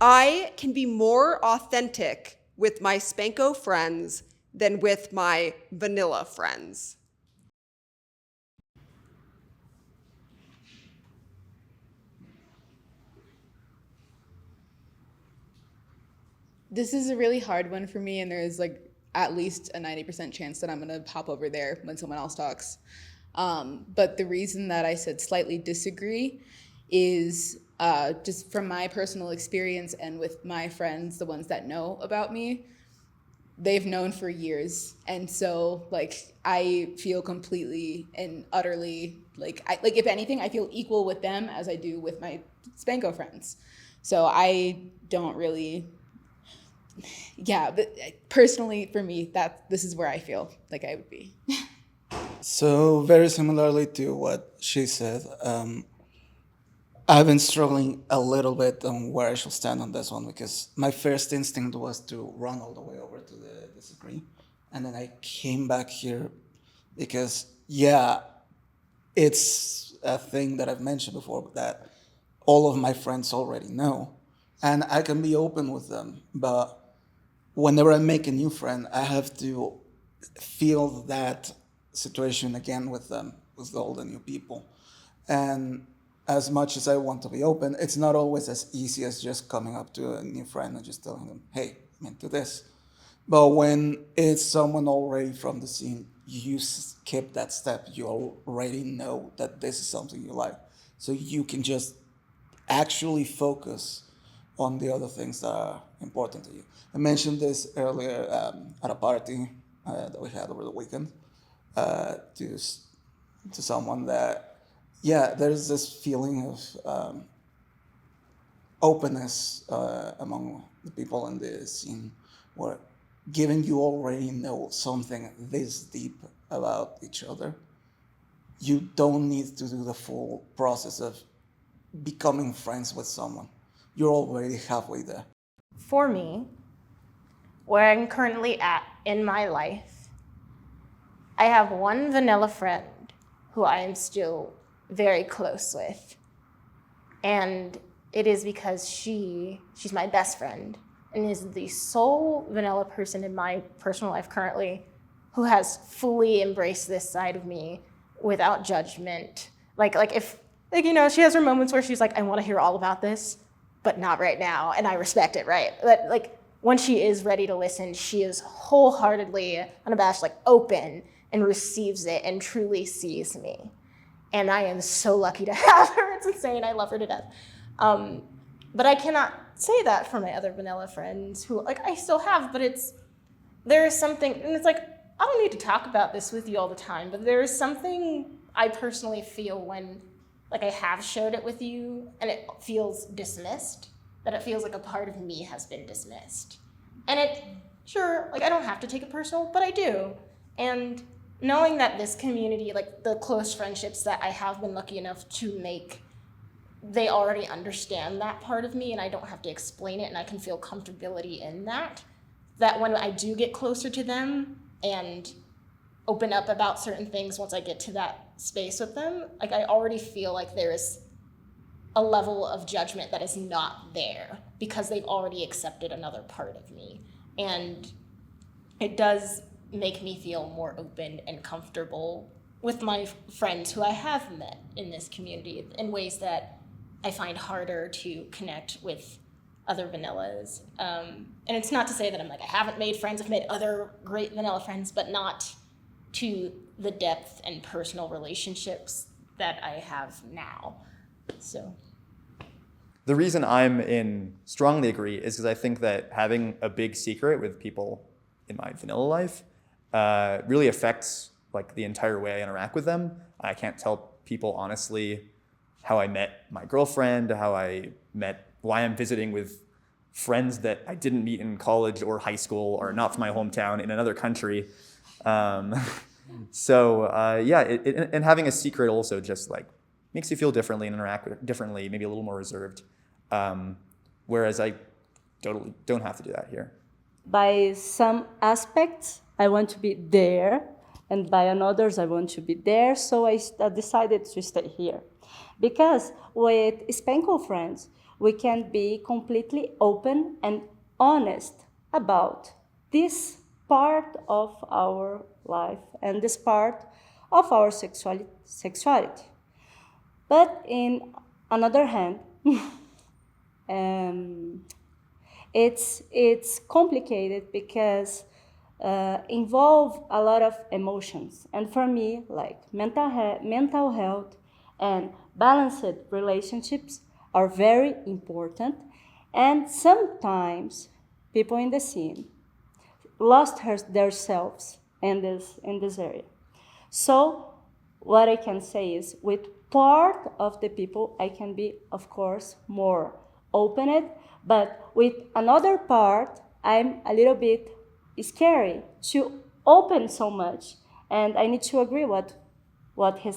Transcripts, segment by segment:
I can be more authentic with my Spanko friends than with my vanilla friends. This is a really hard one for me, and there's like at least a 90% chance that I'm gonna pop over there when someone else talks. But the reason that I said slightly disagree is just from my personal experience and with my friends, the ones that know about me, they've known for years. And so like I feel completely and utterly like if anything, I feel equal with them as I do with my Spanko friends. So I don't really but personally for me this is where I feel like I would be. So very similarly to what she said, I've been struggling a little bit on where I should stand on this one because my first instinct was to run all the way over to the disagree, and then I came back here because it's a thing that I've mentioned before that all of my friends already know, and I can be open with them, but whenever I make a new friend, I have to feel that situation again with them, with all the new people. And as much as I want to be open, it's not always as easy as just coming up to a new friend and just telling them, hey, I'm into this. But when it's someone already from the scene, you skip that step. You already know that this is something you like. So you can just actually focus on the other things that are important to you. I mentioned this earlier at a party that we had over the weekend to someone that, there's this feeling of openness among the people in the scene where given you already know something this deep about each other, you don't need to do the full process of becoming friends with someone. You're already halfway there. For me, where I'm currently at in my life, I have one vanilla friend who I am still very close with. And it is because she's my best friend and is the sole vanilla person in my personal life currently who has fully embraced this side of me without judgment. She has her moments where she's like, I want to hear all about this, but not right now, and I respect it, right? But when she is ready to listen, she is wholeheartedly, unabashed, open and receives it and truly sees me. And I am so lucky to have her. It's insane. I love her to death. But I cannot say that for my other vanilla friends who I still have, but there is something, and it's I don't need to talk about this with you all the time, but there is something I personally feel when I have shared it with you and it feels dismissed, that it feels like a part of me has been dismissed. And I don't have to take it personal, but I do. And knowing that this community, the close friendships that I have been lucky enough to make, they already understand that part of me and I don't have to explain it and I can feel comfortability in that when I do get closer to them and open up about certain things once I get to that space with them, I already feel like there is a level of judgment that is not there because they've already accepted another part of me. And it does make me feel more open and comfortable with my friends who I have met in this community in ways that I find harder to connect with other vanillas. And it's not to say that I haven't made friends, I've made other great vanilla friends, but not to the depth and personal relationships that I have now. So the reason I'm in strongly agree is because I think that having a big secret with people in my vanilla life really affects the entire way I interact with them. I can't tell people honestly how I met my girlfriend, why I'm visiting with friends that I didn't meet in college or high school or not from my hometown in another country. And having a secret also just makes you feel differently and interact differently, maybe a little more reserved. Whereas I totally don't have to do that here. By some aspects, I want to be there, and by others, I want to be there. So I decided to stay here. Because with Spanko friends, we can be completely open and honest about this part of our life and this part of our sexuality. But in another hand, it's complicated because involve a lot of emotions. And for me, like mental health and balanced relationships are very important. And sometimes people in the scene lost themselves in this area. So what I can say is, with part of the people, I can be, of course, more open, but with another part, I'm a little bit scary to open so much. And I need to agree what he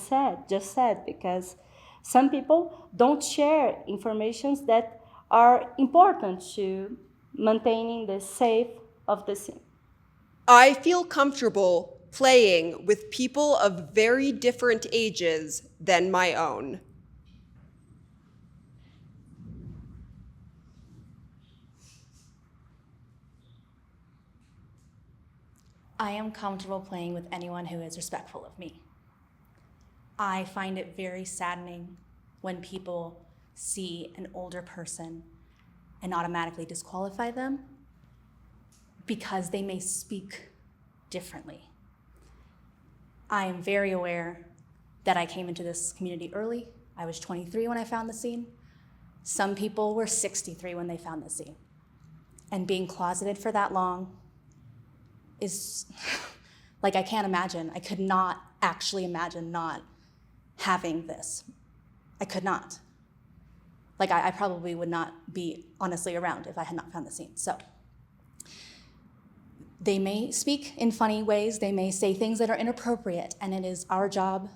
just said, because some people don't share informations that are important to maintaining the safe of the scene. I feel comfortable playing with people of very different ages than my own. I am comfortable playing with anyone who is respectful of me. I find it very saddening when people see an older person and automatically disqualify them because they may speak differently. I am very aware that I came into this community early. I was 23 when I found the scene. Some people were 63 when they found the scene. And being closeted for that long is, like, I can't imagine. I could not actually imagine not having this. I could not. Like, I probably would not be honestly around if I had not found the scene. So they may speak in funny ways, they may say things that are inappropriate, and it is our job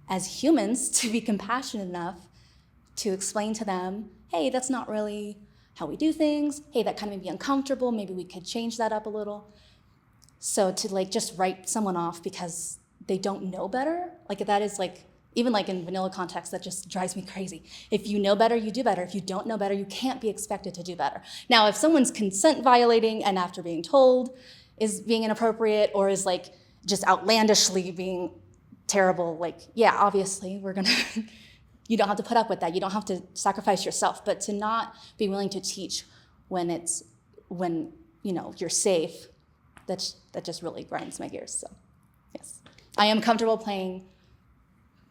as humans to be compassionate enough to explain to them, hey, that's not really how we do things. Hey, that kind of made me uncomfortable. Maybe we could change that up a little. So to like just write someone off because they don't know better, like that is like, even like in vanilla context, that just drives me crazy. If you know better, you do better. If you don't know better, you can't be expected to do better. Now, if someone's consent violating and after being told is being inappropriate or is like just outlandishly being terrible, like, yeah, obviously we're gonna, you don't have to put up with that. You don't have to sacrifice yourself, but to not be willing to teach when you know, you're safe, that just really grinds my gears. So yes, I am comfortable playing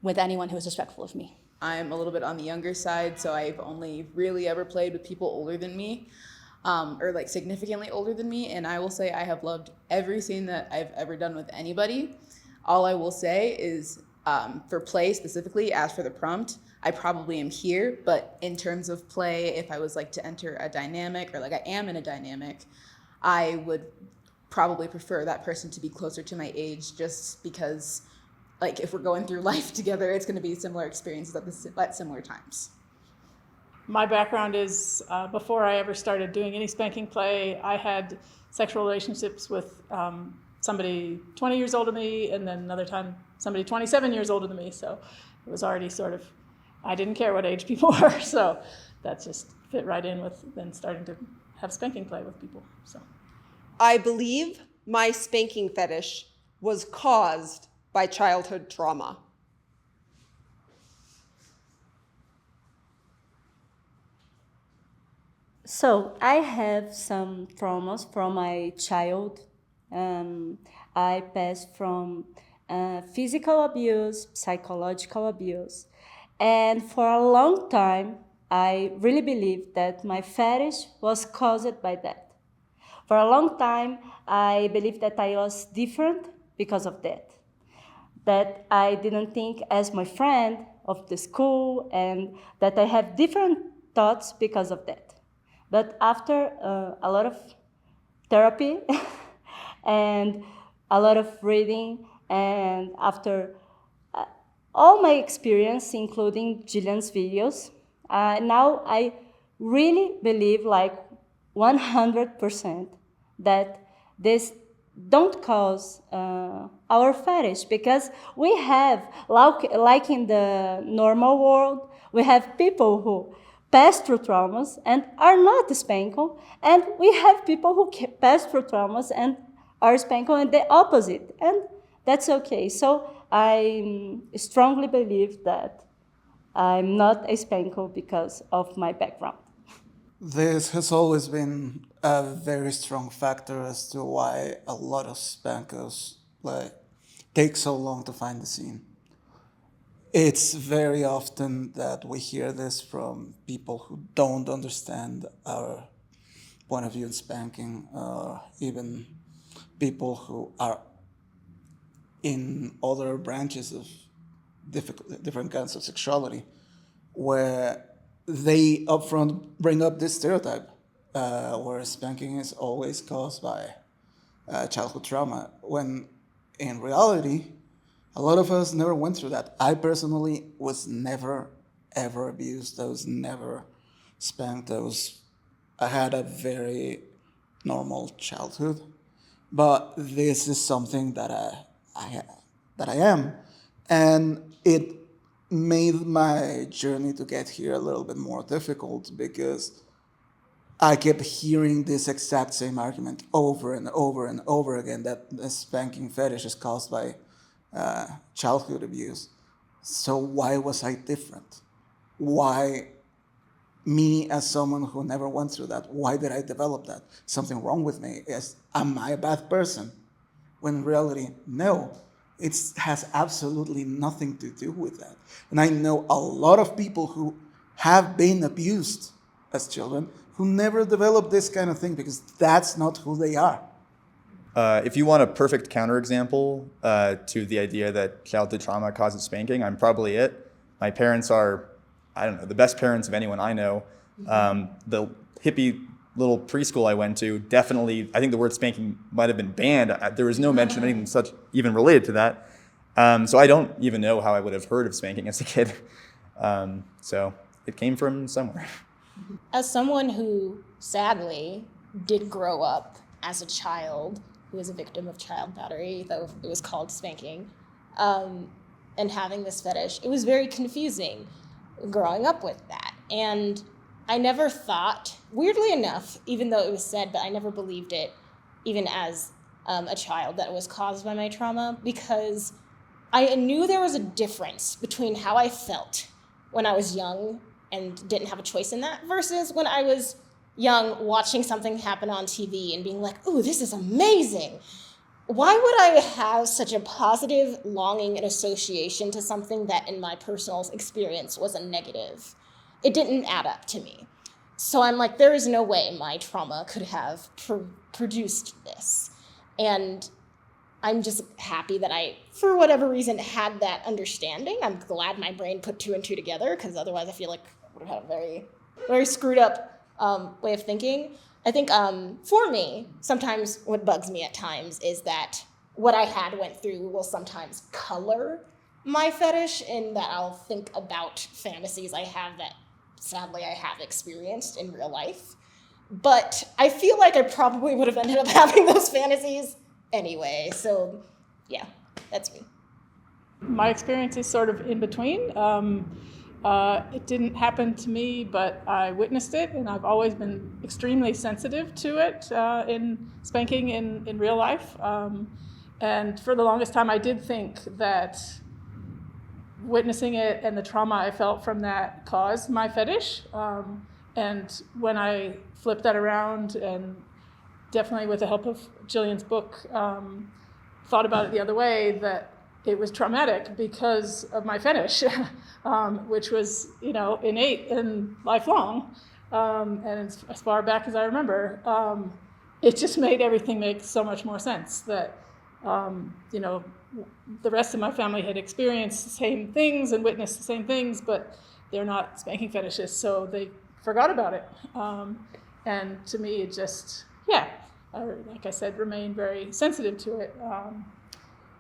with anyone who is respectful of me. I'm a little bit on the younger side, so I've only really ever played with people older than me, or like significantly older than me, and I will say I have loved every scene that I've ever done with anybody. All I will say is, for play specifically, as for the prompt, I probably am here, but in terms of play, if I was like to enter a dynamic, or like I am in a dynamic, I would probably prefer that person to be closer to my age, just because like if we're going through life together, it's going to be similar experiences at similar times. My background is, before I ever started doing any spanking play, I had sexual relationships with somebody 20 years older than me, and then another time somebody 27 years older than me. So it was already sort of, I didn't care what age people were. So that just fit right in with then starting to have spanking play with people. So I believe my spanking fetish was caused by childhood trauma. So I have some traumas from my child. I passed from physical abuse, psychological abuse, and for a long time, I really believed that my fetish was caused by that. For a long time, I believed that I was different because of that I didn't think as my friend of the school, and that I have different thoughts because of that. But after a lot of therapy and a lot of reading, and after all my experience, including Jillian's videos, now I really believe like 100% that this don't cause our fetish, because we have, like in the normal world, we have people who pass through traumas and are not Spanko, and we have people who pass through traumas and are Spanko and the opposite, and that's okay. So I strongly believe that I'm not a Spanko because of my background. This has always been a very strong factor as to why a lot of spankos take so long to find the scene. It's very often that we hear this from people who don't understand our point of view in spanking, or even people who are in other branches of different kinds of sexuality, where they upfront bring up this stereotype, where spanking is always caused by childhood trauma, when in reality, a lot of us never went through that. I personally was never, ever abused. I was never spanked. I had a very normal childhood, but this is something that I am, and it made my journey to get here a little bit more difficult because I kept hearing this exact same argument over and over and over again, that the spanking fetish is caused by childhood abuse. So why was I different? Why me, as someone who never went through that, why did I develop that? Something wrong with me? Am I a bad person? When in reality, no. It has absolutely nothing to do with that. And I know a lot of people who have been abused as children who never developed this kind of thing because that's not who they are. If you want a perfect counterexample to the idea that childhood trauma causes spanking, I'm probably it. My parents are, I don't know, the best parents of anyone I know. The hippie little preschool I went to, definitely, I think the word spanking might have been banned. There was no mention of anything such even related to that. So I don't even know how I would have heard of spanking as a kid. So it came from somewhere. As someone who sadly did grow up as a child who was a victim of child battery, though it was called spanking, and having this fetish, it was very confusing growing up with that. And I never thought, weirdly enough, even though it was said, but I never believed it, even as a child, that it was caused by my trauma, because I knew there was a difference between how I felt when I was young and didn't have a choice in that versus when I was young watching something happen on TV and being like, ooh, this is amazing. Why would I have such a positive longing and association to something that in my personal experience was a negative? It didn't add up to me. So I'm like, there is no way my trauma could have produced this. And I'm just happy that I, for whatever reason, had that understanding. I'm glad my brain put two and two together, because otherwise I feel like I would have had a very, very screwed up way of thinking. I think for me, sometimes what bugs me at times is that what I had went through will sometimes color my fetish, in that I'll think about fantasies I have that sadly I have experienced in real life. But I feel like I probably would have ended up having those fantasies anyway. So yeah, that's me. My experience is sort of in between. It didn't happen to me, but I witnessed it, and I've always been extremely sensitive to it in spanking in real life. And for the longest time, I did think that witnessing it and the trauma I felt from that caused my fetish. And when I flipped that around, and definitely with the help of Jillian's book, thought about it the other way, that it was traumatic because of my fetish, which was, innate and lifelong. And as far back as I remember, it just made everything make so much more sense that, the rest of my family had experienced the same things and witnessed the same things, but they're not spanking fetishists, so they forgot about it. And to me, it just, like I said, remained very sensitive to it.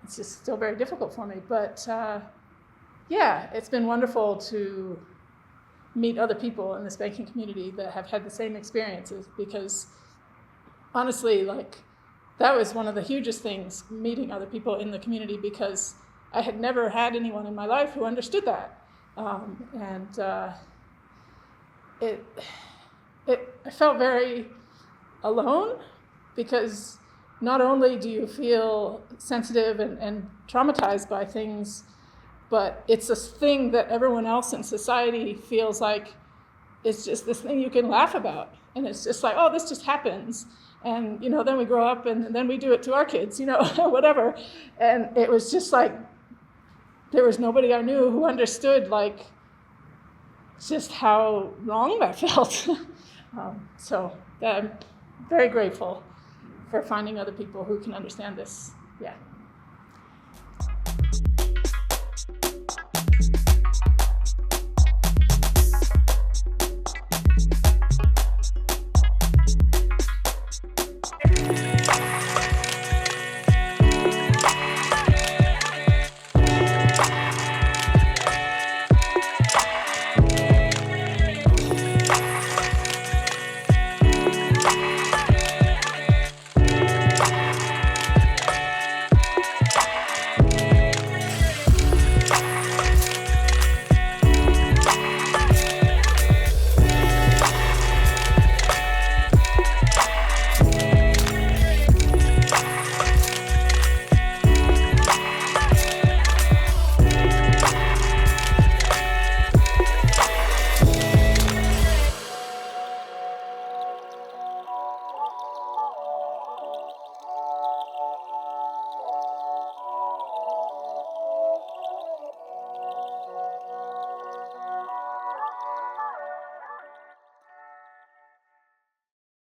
It's just still very difficult for me. But it's been wonderful to meet other people in the spanking community that have had the same experiences, because honestly, that was one of the hugest things, meeting other people in the community, because I had never had anyone in my life who understood that. I felt very alone, because not only do you feel sensitive and traumatized by things, but it's a thing that everyone else in society feels like it's just this thing you can laugh about. And it's just like, oh, this just happens. And, then we grow up and then we do it to our kids, whatever. And it was just like, there was nobody I knew who understood, like, just how wrong that felt. So I'm very grateful for finding other people who can understand this. Yeah.